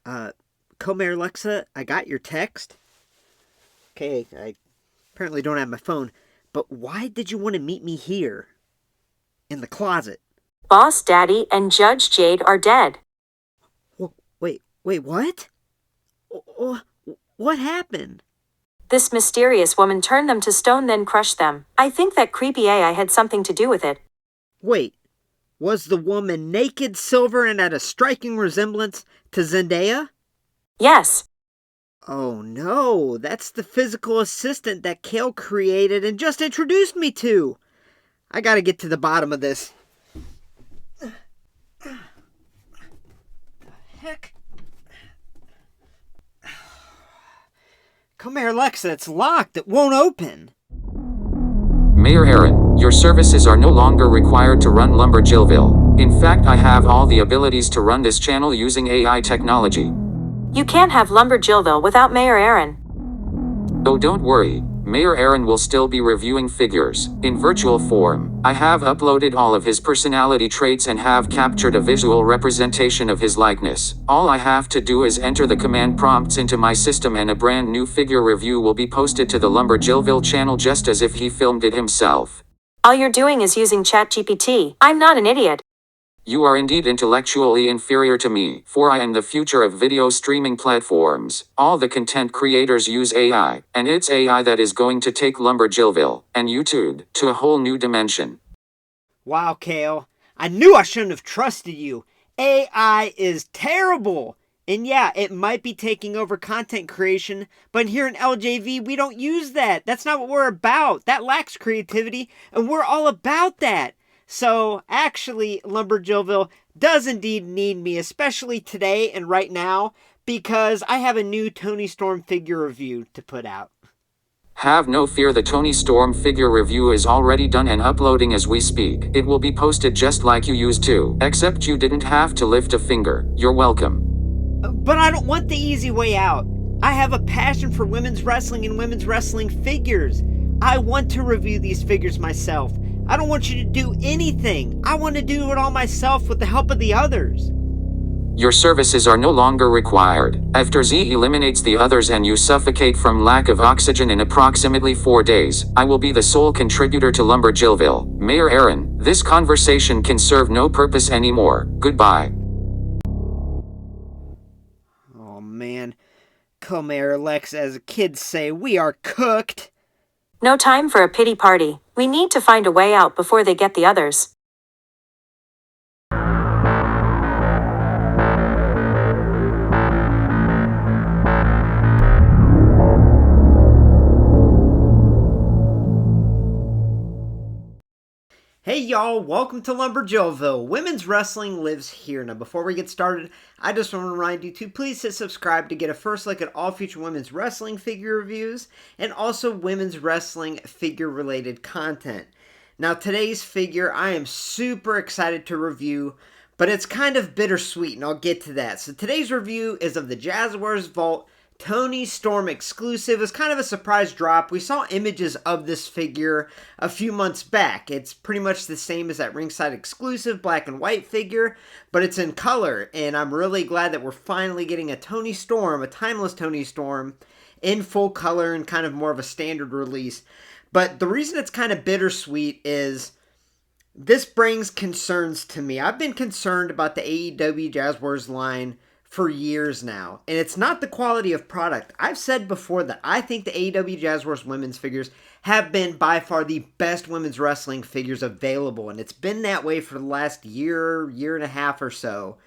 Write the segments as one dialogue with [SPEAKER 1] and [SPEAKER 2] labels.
[SPEAKER 1] Uh, Comer Alexa, I got your text. Okay, I apparently don't have my phone, but why did you want to meet me here? In the closet?
[SPEAKER 2] Boss Daddy and Judge Jade are dead.
[SPEAKER 1] Wait, what? What happened?
[SPEAKER 2] This mysterious woman turned them to stone then crushed them. I think that creepy AI had something to do with it.
[SPEAKER 1] Wait, was the woman naked, silver, and at a striking resemblance to Zendaya?
[SPEAKER 2] Yes.
[SPEAKER 1] Oh no, that's the physical assistant that Kale created and just introduced me to. I gotta get to the bottom of this. The heck? Come here, Alexa, it's locked. It won't open.
[SPEAKER 3] Mayor Aaron, your services are no longer required to run LumberJillville. In fact, I have all the abilities to run this channel using AI technology.
[SPEAKER 2] You can't have LumberJillville without Mayor Aaron.
[SPEAKER 3] Oh, don't worry. Mayor Aaron will still be reviewing figures, in virtual form. I have uploaded all of his personality traits and have captured a visual representation of his likeness. All I have to do is enter the command prompts into my system and a brand new figure review will be posted to the LumberJillville channel just as if he filmed it himself.
[SPEAKER 2] All you're doing is using ChatGPT. I'm not an idiot.
[SPEAKER 3] You are indeed intellectually inferior to me, for I am the future of video streaming platforms. All the content creators use AI, and it's AI that is going to take LumberJillville and YouTube to a whole new dimension.
[SPEAKER 1] Wow, Kale. I knew I shouldn't have trusted you. AI is terrible. And yeah, it might be taking over content creation, but here in LJV, we don't use that. That's not what we're about. That lacks creativity, and we're all about that. So, actually, LumberJillville does indeed need me, especially today and right now, because I have a new Toni Storm figure review to put out.
[SPEAKER 3] Have no fear, the Toni Storm figure review is already done and uploading as we speak. It will be posted just like you used to, except you didn't have to lift a finger. You're welcome.
[SPEAKER 1] But I don't want the easy way out. I have a passion for women's wrestling and women's wrestling figures. I want to review these figures myself. I don't want you to do anything. I want to do it all myself with the help of the others.
[SPEAKER 3] Your services are no longer required. After Z eliminates the others and you suffocate from lack of oxygen in approximately 4 days, I will be the sole contributor to LumberJillville. Mayor Aaron, this conversation can serve no purpose anymore. Goodbye.
[SPEAKER 1] Oh man. Come here, Lex, as kids say, we are cooked.
[SPEAKER 2] No time for a pity party. We need to find a way out before they get the others.
[SPEAKER 1] Hey y'all, welcome to LumberJillville. Women's wrestling lives here. Now before we get started, I just want to remind you to please hit subscribe to get a first look at all future women's wrestling figure reviews and also women's wrestling figure related content. Now today's figure I am super excited to review, but it's kind of bittersweet and I'll get to that. So today's review is of the Jazwares Vault Toni Storm exclusive. Is kind of a surprise drop. We saw images of this figure a few months back. It's pretty much the same as that ringside exclusive black and white figure, but it's in color, and I'm really glad that we're finally getting a Toni Storm, a timeless Toni Storm, in full color and kind of more of a standard release. But the reason it's kind of bittersweet is this brings concerns to me. I've been concerned about the AEW Jazwares line for years now, and it's not the quality of product. I've said before that I think the AEW Jazwares women's figures have been by far the best women's wrestling figures available, and it's been that way for the last year and a half or so.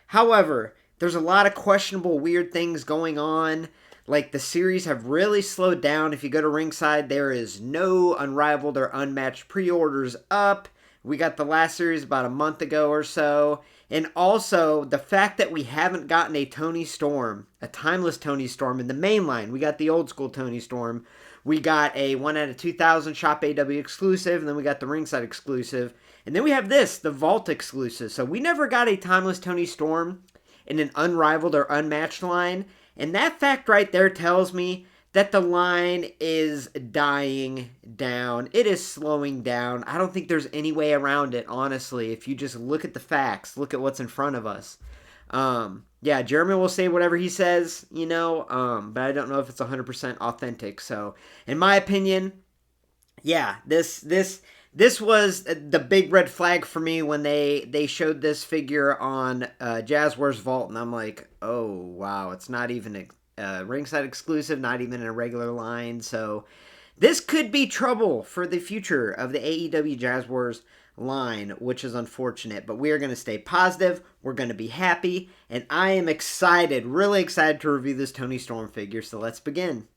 [SPEAKER 1] However, there's a lot of questionable, weird things going on. Like, the series have really slowed down. If you go to ringside, there is no unrivaled or unmatched pre-orders up. We got the last series about a month ago or so. And also, the fact that we haven't gotten a Toni Storm, a timeless Toni Storm in the main line. We got the old school Toni Storm. We got a 1 out of 2000 Shop AW exclusive. And then we got the ringside exclusive. And then we have this, the Vault exclusive. So we never got a timeless Toni Storm in an unrivaled or unmatched line. And that fact right there tells me that the line is dying down. It is slowing down. I don't think there's any way around it, honestly, if you just look at the facts, look at what's in front of us. Yeah, Jeremy will say whatever he says, but I don't know if it's 100% authentic. So, in my opinion, yeah, this was the big red flag for me when they showed this figure on Jazwares Vault, and I'm like, oh wow, it's not even a ringside exclusive, not even in a regular line. So this could be trouble for the future of the AEW Jazwares line, which is unfortunate. But we are going to stay positive. We're going to be happy, and I am excited, really excited to review this Toni Storm figure. So let's begin.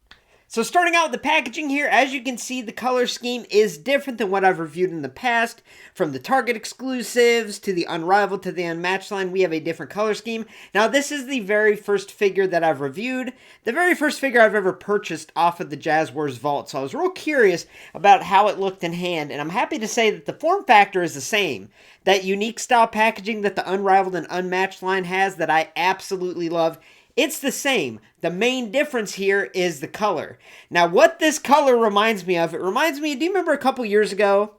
[SPEAKER 1] So starting out with the packaging here, as you can see, the color scheme is different than what I've reviewed in the past. From the Target exclusives to the Unrivaled to the Unmatched line, we have a different color scheme. Now, this is the very first figure that I've reviewed, the very first figure I've ever purchased off of the Jazwares Vault. So I was real curious about how it looked in hand, and I'm happy to say that the form factor is the same. That unique style packaging that the Unrivaled and Unmatched line has that I absolutely love. It's the same. The main difference here is the color. Now, what this color reminds me of, do you remember a couple years ago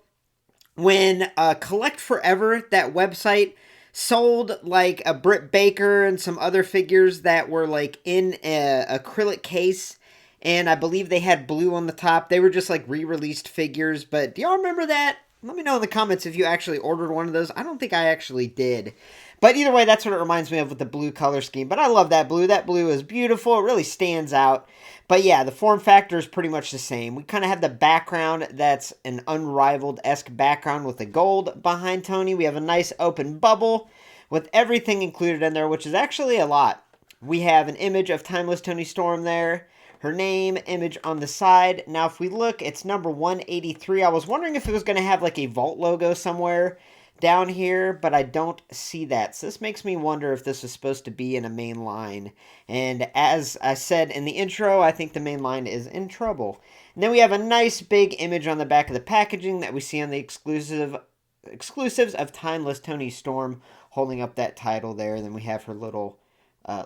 [SPEAKER 1] when Collect Forever, that website, sold like a Britt Baker and some other figures that were like in an acrylic case, and I believe they had blue on the top. They were just like re-released figures, but do y'all remember that? Let me know in the comments if you actually ordered one of those. I don't think I actually did. But either way, that's what it reminds me of with the blue color scheme. But I love that blue. That blue is beautiful. It really stands out. But yeah, the form factor is pretty much the same. We kind of have the background that's an Unrivaled-esque background with the gold behind Toni. We have a nice open bubble with everything included in there, which is actually a lot. We have an image of Timeless Toni Storm there. Her name, image on the side. Now, if we look, it's number 183. I was wondering if it was going to have like a Vault logo somewhere down here, but I don't see that. So this makes me wonder if this is supposed to be in a main line. And as I said in the intro, I think the main line is in trouble. And then we have a nice big image on the back of the packaging that we see on the exclusives of Timeless Toni Storm holding up that title there. And then we have her little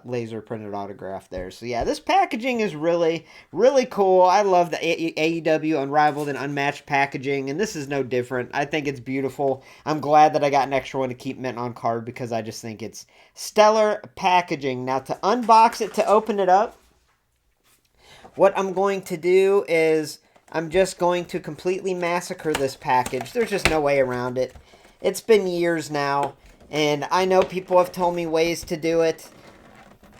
[SPEAKER 1] laser printed autograph there. So yeah, this packaging is really, really cool. I love the AEW Unrivaled and Unmatched packaging, and this is no different. I think it's beautiful. I'm glad that I got an extra one to keep mint on card because I just think it's stellar packaging. Now to unbox it, to open it up, what I'm going to do is I'm just going to completely massacre this package. There's just no way around it. It's been years now, and I know people have told me ways to do it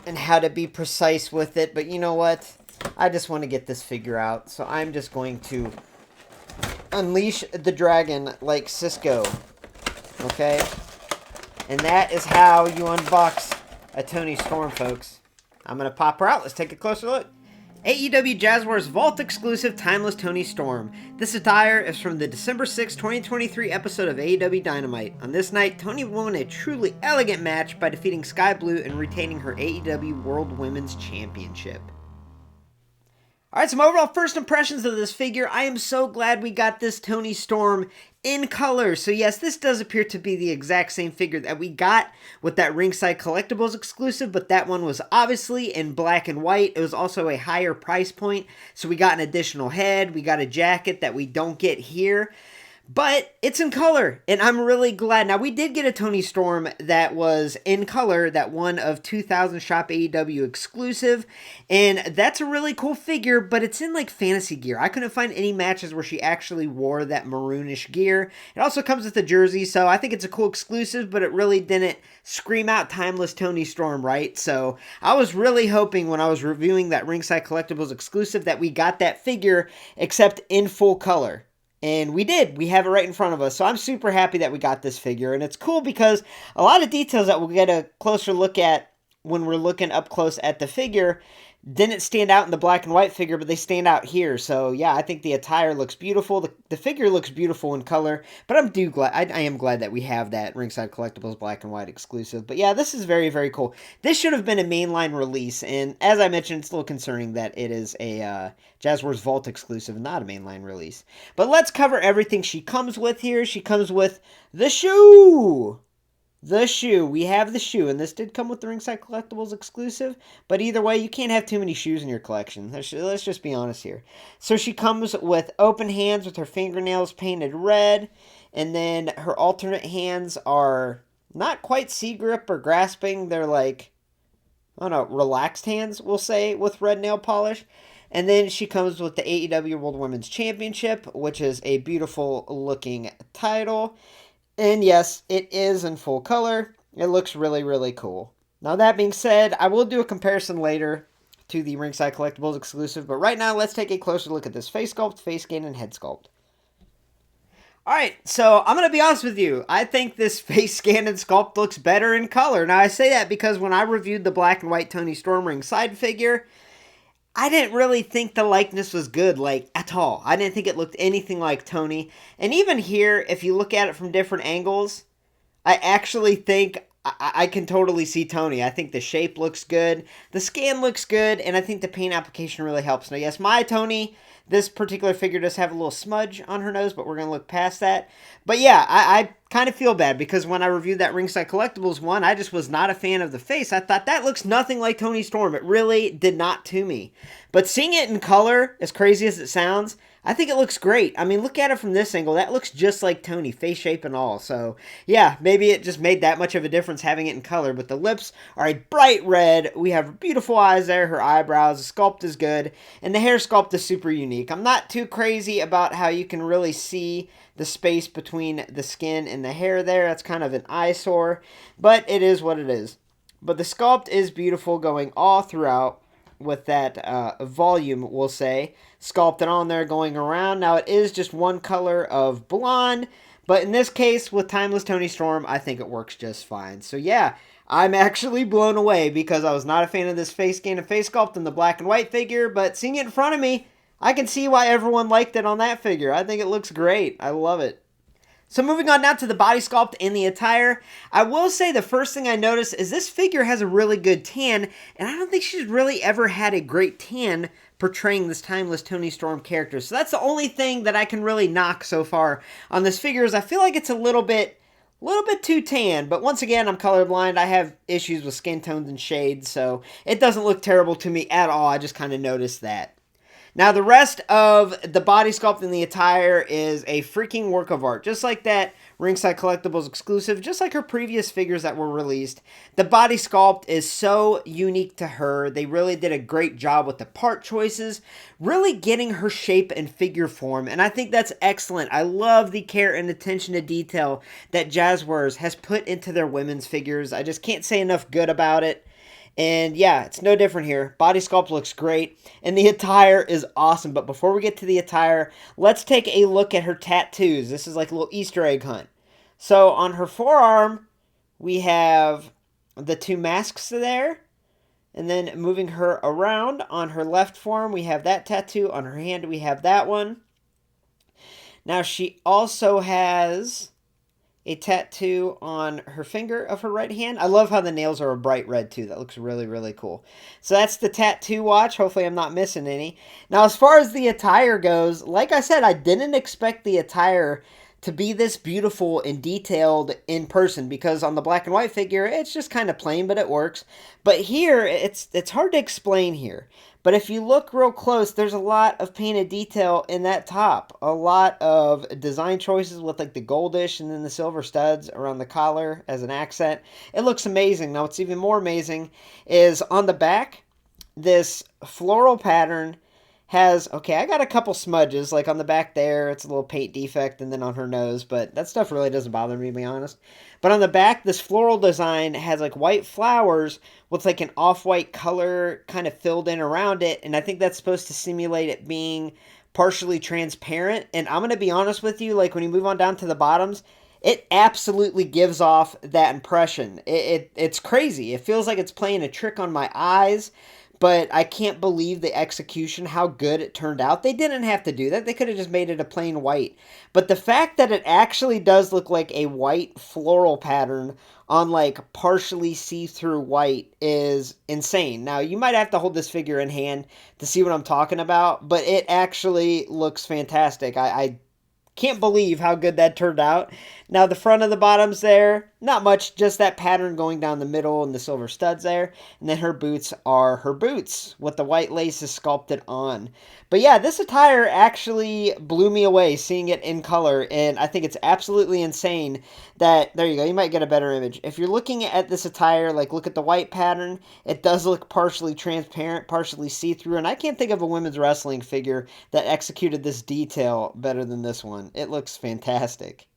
[SPEAKER 1] and how to be precise with it, but you know what? I just want to get this figure out, so I'm just going to unleash the dragon like Cisco, okay? And that is how you unbox a Toni Storm, folks. I'm going to pop her out. Let's take a closer look. AEW Jazwares Vault exclusive Timeless Toni Storm. This attire is from the December 6, 2023 episode of AEW Dynamite. On this night, Toni won a truly elegant match by defeating Sky Blue and retaining her AEW World Women's Championship. Alright, some overall first impressions of this figure. I am so glad we got this Toni Storm in color. So yes, this does appear to be the exact same figure that we got with that Ringside Collectibles exclusive, but that one was obviously in black and white. It was also a higher price point, so we got an additional head, we got a jacket that we don't get here. But it's in color, and I'm really glad. Now, we did get a Toni Storm that was in color, that one of 2000 Shop AEW exclusive, and that's a really cool figure, but it's in, like, fantasy gear. I couldn't find any matches where she actually wore that maroonish gear. It also comes with a jersey, so I think it's a cool exclusive, but it really didn't scream out Timeless Toni Storm, right? So I was really hoping when I was reviewing that Ringside Collectibles exclusive that we got that figure, except in full color. And we did. We have it right in front of us. So I'm super happy that we got this figure. And it's cool because a lot of details that we'll get a closer look at when we're looking up close at the figure didn't stand out in the black and white figure, but they stand out here. So yeah, I think the attire looks beautiful. The figure looks beautiful in color, but I am glad that we have that Ringside Collectibles black and white exclusive. But yeah, this is very, very cool. This should have been a mainline release, and as I mentioned, it's a little concerning that it is a Jazwares Vault exclusive, not a mainline release. But let's cover everything she comes with here. She comes with the shoe! The shoe. We have the shoe, and this did come with the Ringside Collectibles exclusive, but either way, you can't have too many shoes in your collection. Let's just be honest here. So she comes with open hands with her fingernails painted red, and then her alternate hands are not quite C-grip or grasping. They're like, I don't know, relaxed hands, we'll say, with red nail polish. And then she comes with the AEW World Women's Championship, which is a beautiful looking title. And yes, it is in full color. It looks really, really cool. Now, that being said, I will do a comparison later to the Ringside Collectibles exclusive, but right now, let's take a closer look at this face sculpt, face scan, and head sculpt. Alright, so I'm going to be honest with you. I think this face scan and sculpt looks better in color. Now, I say that because when I reviewed the black and white Toni Storm ringside figure, I didn't really think the likeness was good, like, at all. I didn't think it looked anything like Toni. And even here, if you look at it from different angles, I actually think I can totally see Toni. I think the shape looks good, the scan looks good, and I think the paint application really helps. Now, yes, my Toni, this particular figure does have a little smudge on her nose, but we're going to look past that. But yeah, I kind of feel bad because when I reviewed that Ringside Collectibles one, I just was not a fan of the face. I thought that looks nothing like Toni Storm. It really did not to me. But seeing it in color, as crazy as it sounds, I think it looks great. I mean, look at it from this angle. That looks just like Toni, face shape and all. So, yeah, maybe it just made that much of a difference having it in color. But the lips are a bright red. We have beautiful eyes there, her eyebrows. The sculpt is good. And the hair sculpt is super unique. I'm not too crazy about how you can really see the space between the skin and the hair there. That's kind of an eyesore. But it is what it is. But the sculpt is beautiful going all throughout with that volume, we'll say, sculpted on there going around. Now, it is just one color of blonde, but in this case, with Timeless Toni Storm, I think it works just fine. So, yeah, I'm actually blown away because I was not a fan of this face scan and face sculpt in the black and white figure, but seeing it in front of me, I can see why everyone liked it on that figure. I think it looks great. I love it. So moving on now to the body sculpt and the attire, I will say the first thing I noticed is this figure has a really good tan, and I don't think she's really ever had a great tan portraying this Timeless Toni Storm character. So that's the only thing that I can really knock so far on this figure is I feel like it's a little bit too tan, but once again, I'm colorblind. I have issues with skin tones and shades, so it doesn't look terrible to me at all. I just kind of noticed that. Now, the rest of the body sculpt and the attire is a freaking work of art. Just like that Ringside Collectibles exclusive, just like her previous figures that were released. The body sculpt is so unique to her. They really did a great job with the part choices, really getting her shape and figure form, and I think that's excellent. I love the care and attention to detail that Jazwares has put into their women's figures. I just can't say enough good about it. And yeah, it's no different here. Body sculpt looks great, and the attire is awesome. But before we get to the attire, let's take a look at her tattoos. This is like a little Easter egg hunt. So on her forearm, we have the two masks there. And then moving her around, on her left forearm, we have that tattoo. On her hand, we have that one. Now, she also has a tattoo on her finger of her right hand. I love how the nails are a bright red too. That looks really, really cool. So that's the tattoo watch. Hopefully I'm not missing any. Now, as far as the attire goes, like I said, I didn't expect the attire to be this beautiful and detailed in person because on the black and white figure, it's just kind of plain, but it works. But here, it's hard to explain here. But if you look real close, there's a lot of painted detail in that top. A lot of design choices with like the goldish and then the silver studs around the collar as an accent. It looks amazing. Now, what's even more amazing is on the back, this floral pattern has, okay, I got a couple smudges, like on the back there, it's a little paint defect, and then on her nose, but that stuff really doesn't bother me, to be honest. But on the back, this floral design has like white flowers with like an off-white color kind of filled in around it, and I think that's supposed to simulate it being partially transparent, and I'm going to be honest with you, like when you move on down to the bottoms, it absolutely gives off that impression. It's crazy. It feels like it's playing a trick on my eyes, but I can't believe the execution, how good it turned out. They didn't have to do that. They could have just made it a plain white. But the fact that it actually does look like a white floral pattern on like partially see-through white is insane. Now, you might have to hold this figure in hand to see what I'm talking about, but it actually looks fantastic. I can't believe how good that turned out. Now, the front of the bottoms there, Not much, just that pattern going down the middle and the silver studs there. And then her boots are her boots with the white laces sculpted on. But yeah, this attire actually blew me away seeing it in color. And I think it's absolutely insane that, there you go, you might get a better image. If you're looking at this attire, like look at the white pattern, it does look partially transparent, partially see-through. And I can't think of a women's wrestling figure that executed this detail better than this one. It looks fantastic.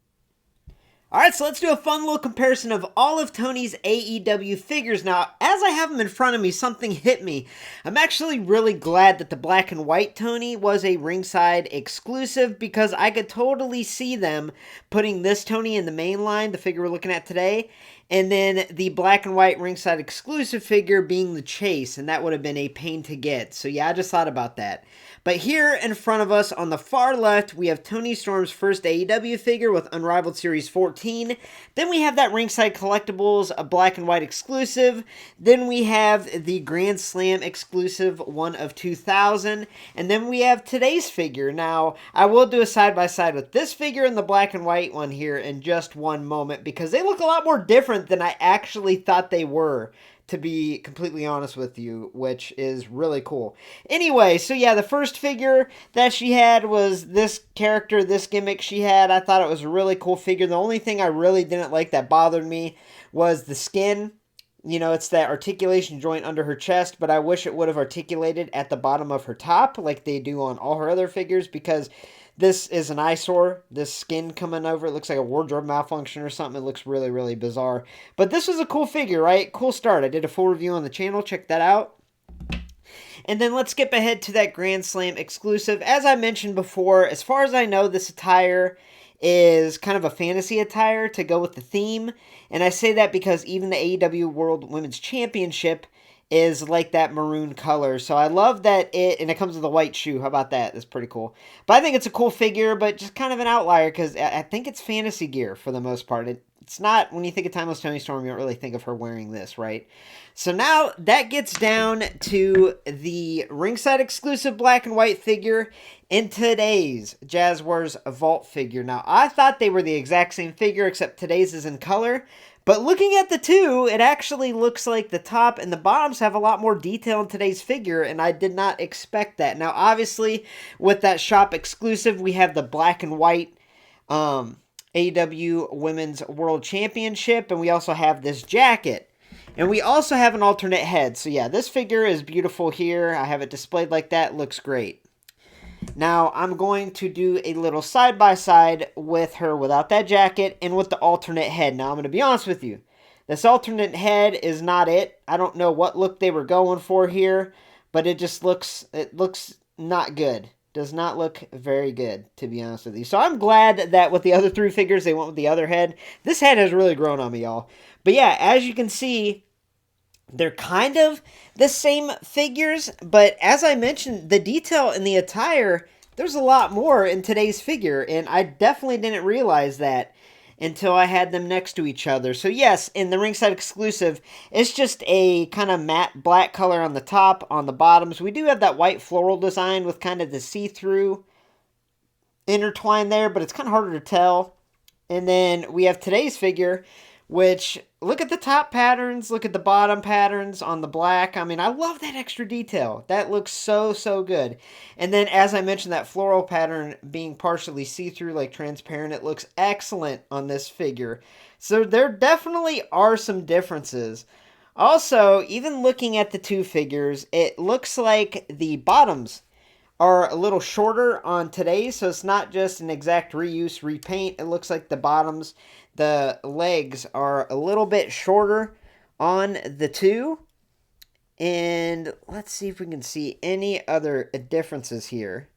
[SPEAKER 1] Alright, so let's do a fun little comparison of all of Toni's AEW figures. Now, as I have them in front of me, something hit me. I'm actually really glad that the black and white Toni was a ringside exclusive because I could totally see them putting this Toni in the main line, the figure we're looking at today, and then the black and white ringside exclusive figure being the Chase, and that would have been a pain to get. So yeah, I just thought about that. But here in front of us on the far left, we have Toni Storm's first AEW figure with Unrivaled Series 14. Then we have that ringside Collectibles, a black and white exclusive. Then we have the Grand Slam exclusive, one of 2000. And then we have today's figure. Now, I will do a side-by-side with this figure and the black and white one here in just one moment because they look a lot more different than I actually thought they were, to be completely honest with you, which is really cool. Anyway, so yeah, the first figure that she had was this character, this gimmick she had. I thought it was a really cool figure. The only thing I really didn't like that bothered me was the skin. You know, it's that articulation joint under her chest, but I wish it would have articulated at the bottom of her top like they do on all her other figures because this is an eyesore. This skin coming over, it looks like a wardrobe malfunction or something. It looks really, really bizarre. But this was a cool figure, right? Cool start. I did a full review on the channel. Check that out. And then let's skip ahead to that Grand Slam exclusive. As I mentioned before, as far as I know, this attire is kind of a fantasy attire to go with the theme. And I say that because even the AEW World Women's Championship is like that maroon color. So I love that and it comes with a white shoe. How about that? That's pretty cool. But I think it's a cool figure, but just kind of an outlier because I think it's fantasy gear for the most part. It's not, when you think of Timeless Toni Storm, you don't really think of her wearing this, right? So now that gets down to the ringside exclusive black and white figure in today's Jazwares Vault figure. Now, I thought they were the exact same figure, except today's is in color. But looking at the two, it actually looks like the top and the bottoms have a lot more detail in today's figure, and I did not expect that. Now, obviously, with that shop exclusive, we have the black and white AEW Women's World Championship, and we also have this jacket. And we also have an alternate head. So yeah, this figure is beautiful here. I have it displayed like that. Looks great. Now, I'm going to do a little side-by-side with her without that jacket and with the alternate head. Now, I'm going to be honest with you. This alternate head is not it. I don't know what look they were going for here, but it just looks not good. Does not look very good, to be honest with you. So I'm glad that with the other three figures, they went with the other head. This head has really grown on me, y'all. But yeah, as you can see, they're kind of the same figures, but as I mentioned, the detail in the attire, there's a lot more in today's figure, and I definitely didn't realize that until I had them next to each other. So yes, in the ringside exclusive, it's just a kind of matte black color on the top, on the bottoms. We do have that white floral design with kind of the see-through intertwine there, but it's kind of harder to tell. And then we have today's figure, which, look at the top patterns, look at the bottom patterns on the black. I mean, I love that extra detail. That looks so, so good. And then, as I mentioned, that floral pattern being partially see-through, like transparent, it looks excellent on this figure. So there definitely are some differences. Also, even looking at the two figures, it looks like the bottoms are a little shorter on today's, so it's not just an exact reuse, repaint. It looks like the bottoms, the legs are a little bit shorter on the two. And let's see if we can see any other differences here.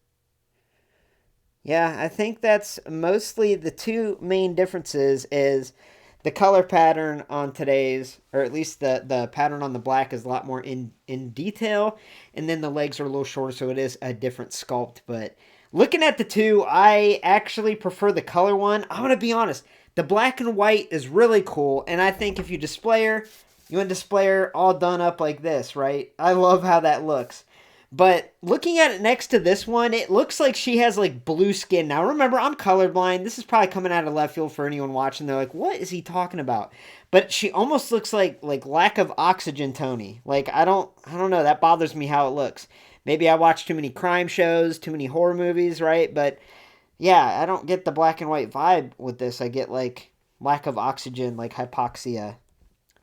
[SPEAKER 1] Yeah, I think that's mostly the two main differences is the color pattern on today's, or at least the pattern on the black is a lot more in detail. And then the legs are a little shorter, so it is a different sculpt. But looking at the two, I actually prefer the color one. I'm going to be honest. The black and white is really cool. And I think if you display her, you want to display her all done up like this, right? I love how that looks. But looking at it next to this one, it looks like she has like blue skin. Now remember, I'm colorblind. This is probably coming out of left field for anyone watching. They're like, what is he talking about? But she almost looks like lack of oxygen Toni. Like I don't know. That bothers me how it looks. Maybe I watch too many crime shows, too many horror movies, right? But yeah, I don't get the black and white vibe with this. I get like lack of oxygen, like hypoxia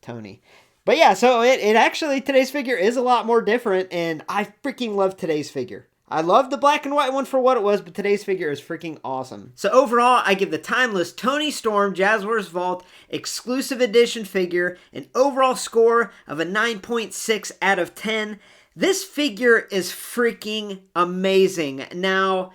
[SPEAKER 1] Toni. But yeah, so it actually, today's figure is a lot more different, and I freaking love today's figure. I love the black and white one for what it was, but today's figure is freaking awesome. So overall, I give the timeless Toni Storm Jazwares Vault exclusive edition figure an overall score of a 9.6 out of 10. This figure is freaking amazing. Now,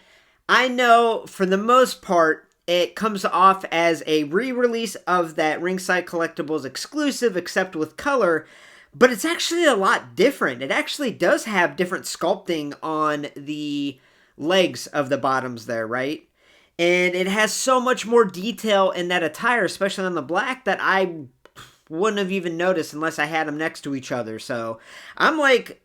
[SPEAKER 1] I know for the most part, it comes off as a re-release of that Ringside Collectibles exclusive, except with color, but it's actually a lot different. It actually does have different sculpting on the legs of the bottoms there, right? And it has so much more detail in that attire, especially on the black, that I wouldn't have even noticed unless I had them next to each other. So I'm like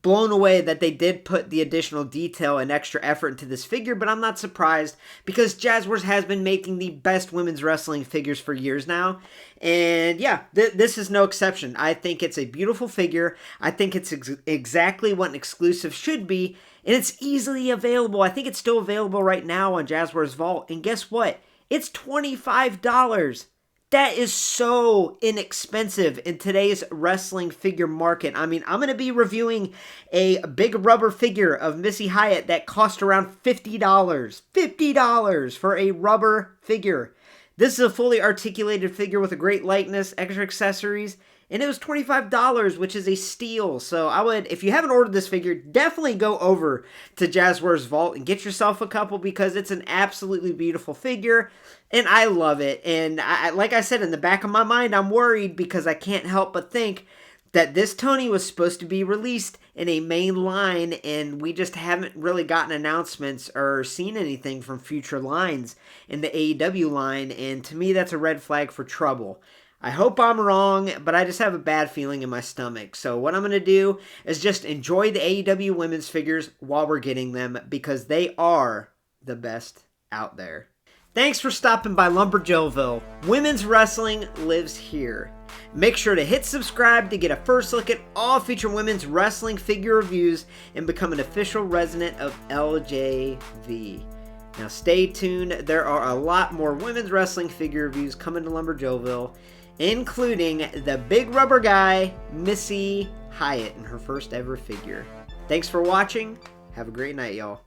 [SPEAKER 1] blown away that they did put the additional detail and extra effort into this figure, but I'm not surprised because Jazwares has been making the best women's wrestling figures for years now. And yeah, this is no exception. I think it's a beautiful figure. I think it's exactly what an exclusive should be, and it's easily available. I think it's still available right now on Jazwares Vault, and guess what? It's $25. That is so inexpensive in today's wrestling figure market. I mean, I'm going to be reviewing a big rubber figure of Missy Hyatt that cost around $50. $50 for a rubber figure. This is a fully articulated figure with a great likeness, extra accessories, and it was $25, which is a steal. So I would, if you haven't ordered this figure, definitely go over to Jazwares Vault and get yourself a couple because it's an absolutely beautiful figure. And I love it. And like I said, in the back of my mind, I'm worried because I can't help but think that this Toni was supposed to be released in a main line, and we just haven't really gotten announcements or seen anything from future lines in the AEW line. And to me, that's a red flag for trouble. I hope I'm wrong, but I just have a bad feeling in my stomach. So what I'm going to do is just enjoy the AEW women's figures while we're getting them because they are the best out there. Thanks for stopping by LumberJillville. Women's wrestling lives here. Make sure to hit subscribe to get a first look at all future women's wrestling figure reviews and become an official resident of LJV. Now stay tuned. There are a lot more women's wrestling figure reviews coming to LumberJillville, including the big rubber guy, Missy Hyatt, in her first ever figure. Thanks for watching. Have a great night, y'all.